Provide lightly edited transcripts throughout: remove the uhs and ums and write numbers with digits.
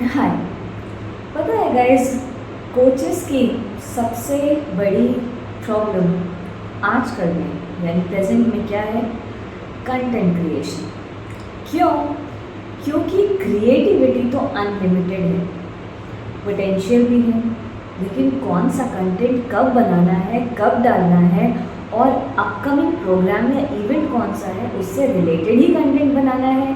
हाय। पता है guys, coaches की सबसे बड़ी प्रॉब्लम आजकल में यानी प्रेजेंट में क्या है? Content creation. क्यों? क्योंकि क्रिएटिविटी तो अनलिमिटेड है, पोटेंशियल भी है, लेकिन कौन सा कंटेंट कब बनाना है, कब डालना है और अपकमिंग प्रोग्राम या इवेंट कौन सा है उससे रिलेटेड ही कंटेंट बनाना है,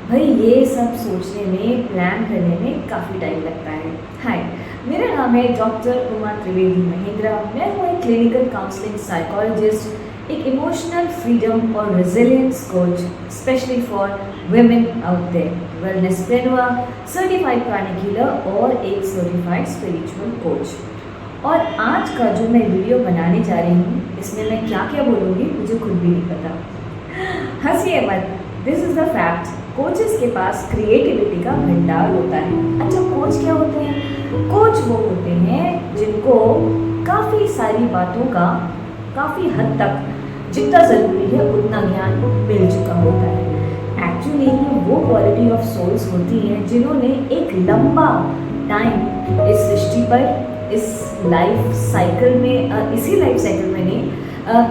भाई ये सब सोचने में, प्लान करने में काफ़ी टाइम लगता है। हाय, मेरा नाम है डॉक्टर उमा त्रिवेदी महिंद्रा। मैं हूँ एक क्लिनिकल काउंसलिंग साइकोलॉजिस्ट, एक इमोशनल फ्रीडम और resilience coach, specially for women out there, wellness trainer, certified pranic healer और एक सर्टिफाइड स्पिरिचुअल कोच। और आज का जो मैं वीडियो बनाने जा रही हूँ, इसमें मैं क्या क्या बोलूँगी मुझे खुद भी नहीं पता। हंसिए मत, this is the fact. Coaches के पास क्रिएटिविटी का भंडार होता है। अच्छा, कोच क्या होते हैं? कोच वो होते हैं जिनको काफ़ी सारी बातों का काफ़ी हद तक जितना ज़रूरी है उतना ज्ञान मिल चुका होता है। एक्चुअली ये वो क्वालिटी ऑफ सोल्स होती हैं जिन्होंने एक लंबा टाइम इस सृष्टि पर, इस लाइफ साइकिल में, इसी लाइफ साइकिल में नहीं,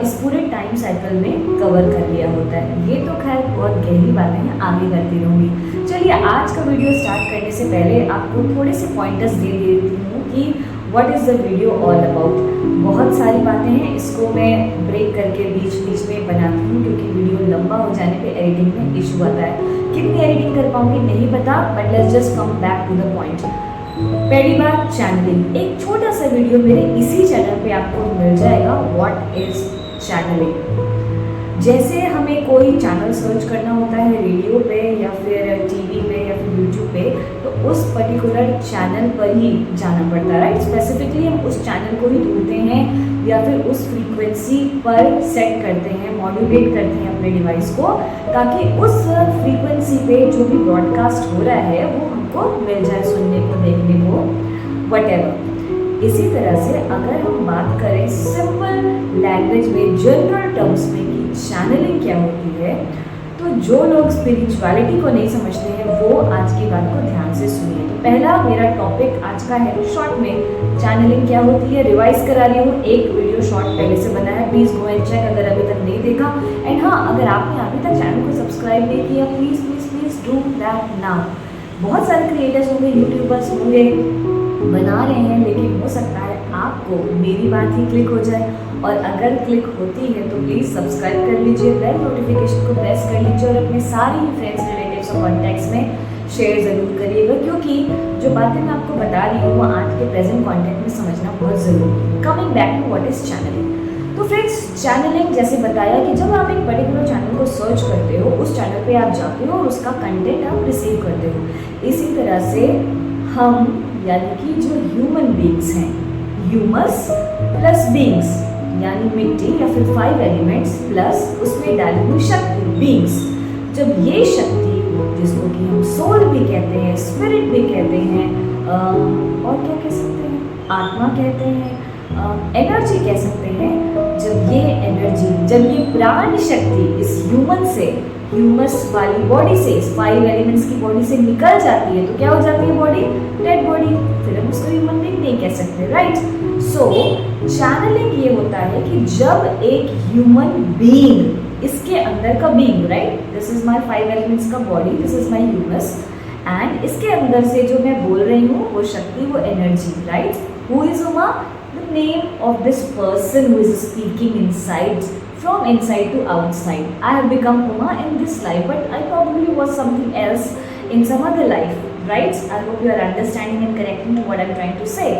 इस पूरे टाइम साइकिल में कवर कर लिया होता है। ये तो खैर बहुत गहरी बातें हैं, आगे करती रहूँगी। चलिए, आज का वीडियो स्टार्ट करने से पहले आपको थोड़े से पॉइंटर्स दे देती हूँ कि what is the video all about. बहुत सारी बातें हैं, इसको मैं ब्रेक करके बीच बीच में बनाती हूँ क्योंकि वीडियो लंबा हो जाने पे एडिटिंग में इशू आता है। कितनी एडिटिंग कर पाऊँगी नहीं पता, but let's just come back to the point. पहली बात, चैनलिंग। एक छोटा सा वीडियो मेरे इसी चैनल पे आपको मिल जाएगा, व्हाट इज चैनलिंग। जैसे हमें कोई चैनल सर्च करना होता है रेडियो पे या फिर टीवी पे या फिर यूट्यूब पे, तो उस पर्टिकुलर चैनल पर ही जाना पड़ता है, राइट? स्पेसिफिकली हम उस चैनल को ही ढूंढते हैं या फिर उस फ्रीक्वेंसी पर सेट करते हैं, मॉड्यूलेट करते हैं अपने डिवाइस को, ताकि उस फ्रीक्वेंसी पे जो भी ब्रॉडकास्ट हो रहा है वो हमको मिल जाए, सुनने को, देखने को, व्हाटएवर। इसी तरह से अगर हम बात करें सिंपल लैंग्वेज में, जनरल टर्म्स में कि चैनलिंग क्या होती है, तो जो लोग स्पिरिचुअलिटी को नहीं समझते हैं वो आज की बात को ध्यान से सुनिए। तो पहला मेरा टॉपिक आज का है शॉर्ट में, चैनलिंग क्या होती है। रिवाइज करा रही हूँ, एक वीडियो शॉर्ट पहले से बना है, प्लीज़ गो एंड चेक अगर अभी तक नहीं देखा। एंड हाँ, अगर आपने अभी तक चैनल को सब्सक्राइब नहीं किया, please please please do that now. बहुत सारे क्रिएटर्स होंगे, यूट्यूबर्स होंगे, बना रहे हैं, लेकिन हो सकता है आपको मेरी बात ही क्लिक हो जाए, और अगर क्लिक होती है तो प्लीज़ सब्सक्राइब कर लीजिए, बेल नोटिफिकेशन को प्रेस कर लीजिए और अपने सारी फ्रेंड्स, रिलेटिव्स और कॉन्टैक्ट्स में शेयर ज़रूर करिएगा, क्योंकि जो बातें मैं आपको बता रही हूँ वो आज के प्रेजेंट कॉन्टेक्ट में समझना बहुत ज़रूरी है। Coming back to what is channelling. तो फ्रेंड्स, चैनलिंग जैसे बताया कि जब आप एक पर्टिकुलर चैनल को सर्च करते हो, उस चैनल पे आप जाते हो और उसका कंटेंट आप रिसीव करते हो। इसी तरह से हम यानी कि जो ह्यूमन बींग्स हैं, ह्यूमस प्लस बींग्स यानी मिट्टी या फिर 5 एलिमेंट्स प्लस उसमें डाली हुई शक्ति, बींग्स, जब ये शक्ति जिसको कि हम सोल भी कहते हैं, स्पिरिट भी कहते हैं, और क्या कह सकते हैं, आत्मा कहते हैं, एनर्जी कह सकते हैं, जब ये एनर्जी, जब ये प्राण शक्ति इस ह्यूमन से, ह्यूमस वाली बॉडी से, इस 5 एलिमेंट्स की बॉडी से निकल जाती है, तो क्या हो जाती है बॉडी? Dead body. फिर हम उसको ह्यूमन बीइंग नहीं कह सकते, राइट? सो चैनलिंग ये होता है कि जब एक ह्यूमन बीइंग, इसके अंदर का being, right, this is my 5 elements का body, this is my humus, and इसके अंदर से जो मैं बोल रही हूँ वो शक्ति, वो energy, right? Who is Uma? The name of this person who is speaking inside, from inside to outside. I have become Uma in this life, but I probably was something else in some other life, right? I hope you are understanding and connecting to what I'm trying to say.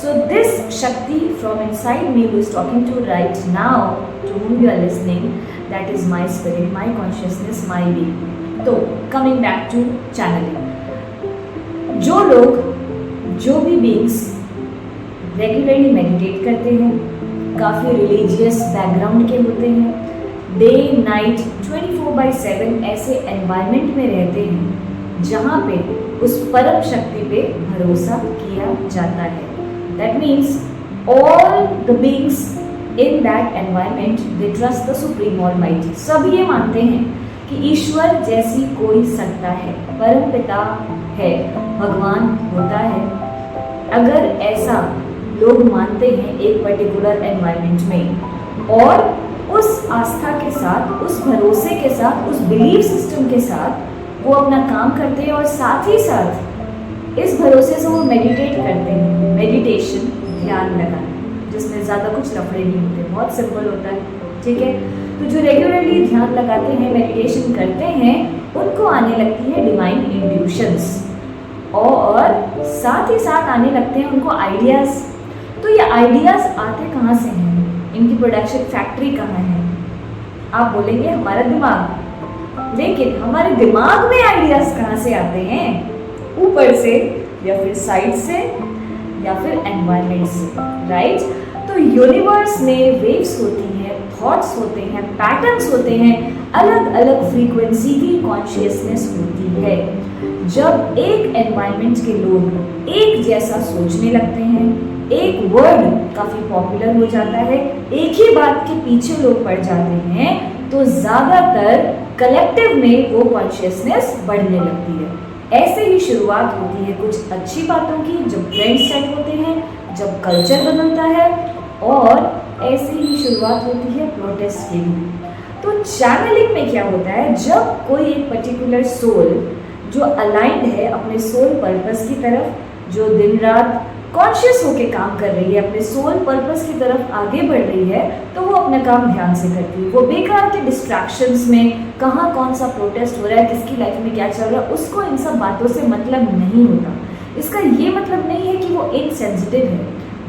So this Shakti from inside me who is talking to right now, to whom you are listening, that is my spirit, my consciousness, my being. So coming back to channeling, जो लोग, जो भी beings regularly meditate करते हैं, काफ़ी religious background के होते हैं, डे नाइट 24/7 ऐसे एनवायरनमेंट में रहते हैं जहाँ पे उस परम शक्ति पे भरोसा किया जाता है। That means all the beings in that environment they trust the supreme almighty. सब ये मानते हैं कि ईश्वर जैसी कोई सत्ता है, परम पिता है, भगवान होता है। अगर ऐसा लोग मानते हैं एक पर्टिकुलर एनवायरनमेंट में, और उस आस्था के साथ, उस भरोसे के साथ, उस बिलीफ सिस्टम के साथ वो अपना काम करते हैं, और साथ ही साथ इस भरोसे से वो मेडिटेट करते हैं। मेडिटेशन ध्यान लगाना, जिसमें ज़्यादा कुछ लफड़े नहीं होते, बहुत सिंपल होता है, ठीक है। तो जो रेगुलरली ध्यान लगाते हैं, मेडिटेशन करते हैं, उनको आने लगती है डिवाइन इंट्यूशंस, और साथ ही साथ आने लगते हैं उनको आइडियाज़। तो ये आइडियाज़ आते कहाँ से हैं, इनकी प्रोडक्शन फैक्ट्री कहाँ है? आप बोलेंगे हमारा दिमाग, लेकिन हमारे दिमाग में आइडियाज़ कहाँ से आते हैं? ऊपर से, या फिर साइड से, या फिर एनवायरनमेंट से, राइट। तो यूनिवर्स में वेव्स होती हैं, थॉट्स होते हैं, पैटर्न्स होते हैं, अलग अलग फ्रीक्वेंसी की कॉन्शियसनेस होती है। जब एक एनवायरनमेंट के लोग एक जैसा सोचने लगते हैं, एक वर्ड काफ़ी पॉपुलर हो जाता है, एक ही बात के पीछे लोग पड़ जाते हैं, तो ज़्यादातर कलेक्टिव में वो कॉन्शियसनेस बढ़ने लगती है। ऐसे ही शुरुआत होती है कुछ अच्छी बातों की, जब ट्रेंड सेट होते हैं, जब कल्चर बदलता है, और ऐसे ही शुरुआत होती है प्रोटेस्ट की भी। तो चैनलिंग में क्या होता है, जब कोई एक पर्टिकुलर सोल जो अलाइंड है अपने सोल पर्पस की तरफ, जो दिन रात कॉन्शियस होकर काम कर रही है, अपने सोल पर्पस की तरफ आगे बढ़ रही है, तो वो अपना काम ध्यान से करती है। वो बेकार के डिस्ट्रैक्शंस में, कहाँ कौन सा प्रोटेस्ट हो रहा है, किसकी लाइफ में क्या चल रहा है, उसको इन सब बातों से मतलब नहीं होता। इसका ये मतलब नहीं है कि वो इनसेंसिटिव है,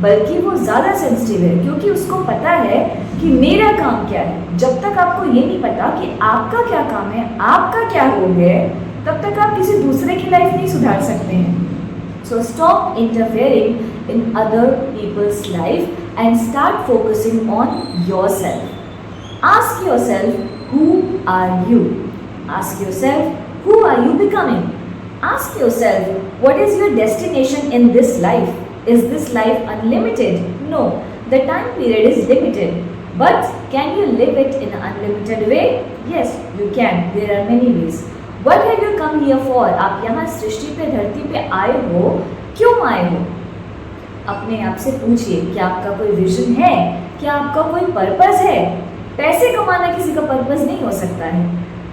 बल्कि वो ज़्यादा सेंसिटिव है, क्योंकि उसको पता है कि मेरा काम क्या है। जब तक आपको ये नहीं पता कि आपका क्या काम है, आपका क्या रोल है, तब तक आप किसी दूसरे की लाइफ नहीं सुधार सकते हैं। So stop interfering in other people's life and start focusing on yourself. Ask yourself, who are you? Ask yourself, who are you becoming? Ask yourself, what is your destination in this life? Is this life unlimited? No, the time period is limited. But can you live it in an unlimited way? Yes, you can. There are many ways. What have you come here for? आप यहाँ सृष्टि पे, धरती पे आए हो, क्यों आए हो? अपने आप से पूछिए, क्या आपका कोई विजन है? क्या आपका कोई पर्पस है? पैसे कमाना किसी का पर्पस नहीं हो सकता है।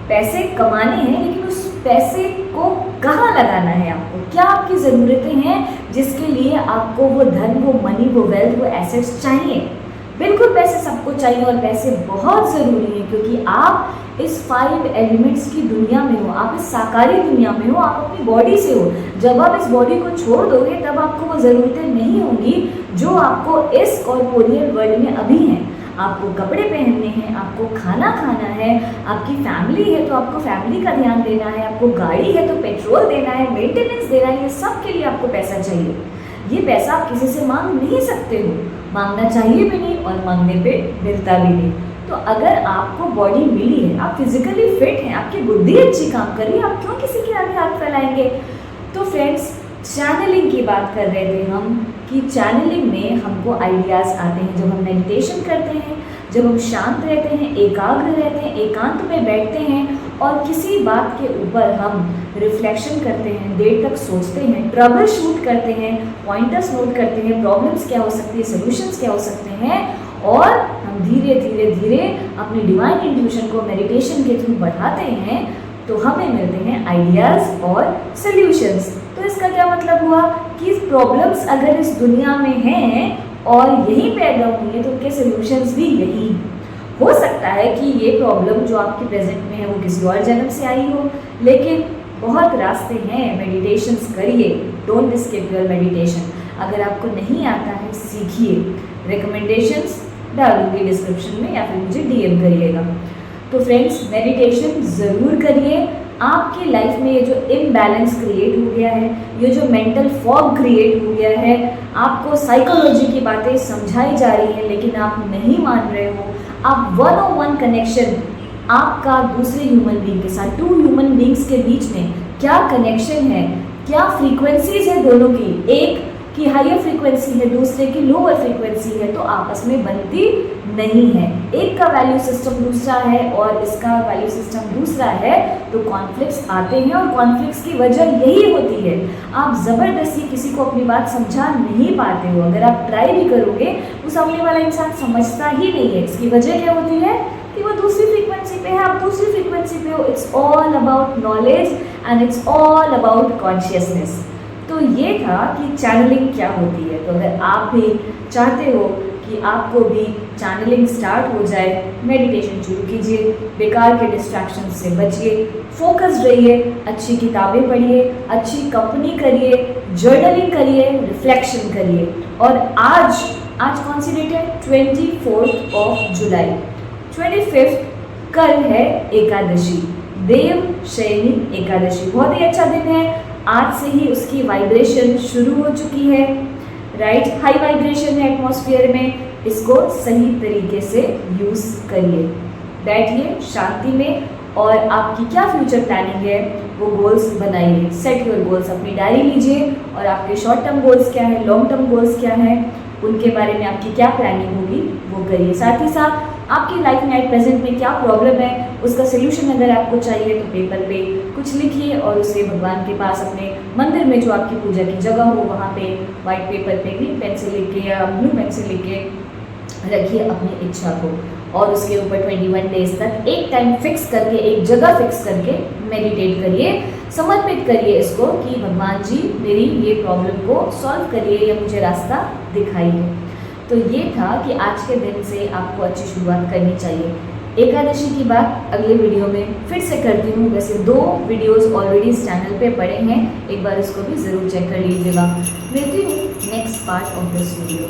पैसे कमाने हैं, लेकिन उस पैसे को कहाँ लगाना है आपको? क्या आपकी ज़रूरतें हैं जिसके लिए आपको वो धन, वो मनी, वो वेल्थ, वो एसेट्स चाहिए? बिल्कुल पैसे सबको चाहिए, और पैसे बहुत ज़रूरी हैं, क्योंकि आप इस 5 एलिमेंट्स की दुनिया में हो, आप इस साकारी दुनिया में हो, आप अपनी बॉडी से हो। जब आप इस बॉडी को छोड़ दोगे, तब आपको वो ज़रूरतें नहीं होंगी जो आपको इस कॉर्पोरियल वर्ल्ड में अभी हैं। आपको कपड़े पहनने हैं, आपको खाना खाना है, आपकी फैमिली है तो आपको फैमिली का ध्यान देना है, आपको गाड़ी है तो पेट्रोल देना है, मेंटेनेंस देना है, ये सब के लिए आपको पैसा चाहिए। ये पैसा आप किसी से मांग नहीं सकते हो, मांगना चाहिए भी नहीं, और मांगने पे मिलता भी नहीं। तो अगर आपको बॉडी मिली है, आप फिजिकली फिट हैं, आपकी बुद्धि अच्छी काम कर रही है, आप क्यों किसी के आगे हाथ फैलाएंगे? तो फ्रेंड्स, चैनलिंग की बात कर रहे थे हम, कि चैनलिंग में हमको आइडियाज़ आते हैं जब हम मेडिटेशन करते हैं, जब हम शांत रहते हैं, एकाग्र रहते हैं, एकांत में बैठते हैं, और किसी बात के ऊपर हम रिफ्लेक्शन करते हैं, देर तक सोचते हैं, ट्रबल शूट करते हैं, पॉइंटर्स नोट करते हैं, प्रॉब्लम्स क्या हो सकती है, सोल्यूशंस क्या हो सकते हैं, और हम धीरे धीरे धीरे अपनी डिवाइन इंट्यूशन को मेडिटेशन के थ्रू बढ़ाते हैं, तो हमें मिलते हैं आइडियाज़ और सॉल्यूशंस। तो इसका क्या मतलब हुआ कि प्रॉब्लम्स अगर इस दुनिया में हैं और यहीं पैदा हुई है, तो उनके सॉल्यूशंस भी यही। हो सकता है कि ये प्रॉब्लम जो आपकी प्रेजेंट में है वो किसी और जन्म से आई हो, लेकिन बहुत रास्ते हैं, मेडिटेशंस करिए, डोंट स्किप योर मेडिटेशन। अगर आपको नहीं आता है, सीखिए। रिकमेंडेशंस डालूंगी डिस्क्रिप्शन में, या फिर मुझे डीएम करिएगा। तो फ्रेंड्स, मेडिटेशन ज़रूर करिए। आपकी लाइफ में ये जो इम्बैलेंस क्रिएट हो गया है, ये जो मेंटल फॉग क्रिएट हो गया है, आपको साइकोलॉजी की बातें समझाई जा रही हैं लेकिन आप नहीं मान रहे हो, आप 1-on-1 कनेक्शन, आपका दूसरे ह्यूमन बीइंग के साथ, 2 ह्यूमन बीइंग्स के बीच में क्या कनेक्शन है, क्या फ्रीक्वेंसीज है दोनों की, एक की हायर फ्रीक्वेंसी है, दूसरे की लोअर फ्रीक्वेंसी है, तो आपस में बनती नहीं है। एक का वैल्यू सिस्टम दूसरा है और इसका वैल्यू सिस्टम दूसरा है, तो कॉन्फ्लिक्ट्स आते हैं और कॉन्फ्लिक्ट्स की वजह यही होती है, आप ज़बरदस्ती किसी को अपनी बात समझा नहीं पाते हो। अगर आप ट्राई भी करोगे तो सामने वाला इंसान समझता ही नहीं है। इसकी वजह क्या होती है कि वो दूसरी फ्रीक्वेंसी पे है, आप दूसरी फ्रीक्वेंसी पे हो। It's all about knowledge and it's all about consciousness. तो ये था कि चैनलिंग क्या होती है। तो अगर आप भी चाहते हो कि आपको भी चैनलिंग स्टार्ट हो जाए, मेडिटेशन शुरू कीजिए, बेकार के डिस्ट्रैक्शन से बचिए, फोकस्ड रहिए, अच्छी किताबें पढ़िए, अच्छी कंपनी करिए, जर्नलिंग करिए, रिफ्लेक्शन करिए। और आज कौन सी डेट है? 24 जुलाई। 25 कल है एकादशी, देव शयनी एकादशी। बहुत ही अच्छा दिन है। आज से ही उसकी वाइब्रेशन शुरू हो चुकी है, राइट? हाई वाइब्रेशन है एटमॉस्फेयर में, इसको सही तरीके से यूज़ करिए। बैठिए शांति में और आपकी क्या फ्यूचर प्लानिंग है वो गोल्स बनाइए। सेट योर गोल्स, अपनी डायरी लीजिए और आपके शॉर्ट टर्म गोल्स क्या है, लॉन्ग टर्म गोल्स क्या है, उनके बारे में आपकी क्या प्लानिंग होगी वो करिए। साथ ही साथ आपकी लाइफ में एट प्रेजेंट में क्या प्रॉब्लम है उसका सोल्यूशन अगर आपको चाहिए तो पेपर पे कुछ लिखिए और उसे भगवान के पास अपने मंदिर में जो आपकी पूजा की जगह हो वहाँ पे वाइट पेपर पे ग्रीन पेन से लिख के या ब्लू पेन से लिख के रखिए अपनी इच्छा को। और उसके ऊपर 21 डेज तक एक टाइम फिक्स करके, एक जगह फिक्स करके मेडिटेट करिए, समर्पित करिए इसको कि भगवान जी मेरी ये प्रॉब्लम को सॉल्व करिए या मुझे रास्ता दिखाइए। तो ये था कि आज के दिन से आपको अच्छी शुरुआत करनी चाहिए। एकादशी की बात अगले वीडियो में फिर से करती हूँ। वैसे 2 वीडियोस ऑलरेडी इस चैनल पे पड़े हैं, एक बार इसको भी ज़रूर चेक कर लीजिएगा। मिलती हूँ next part of this video.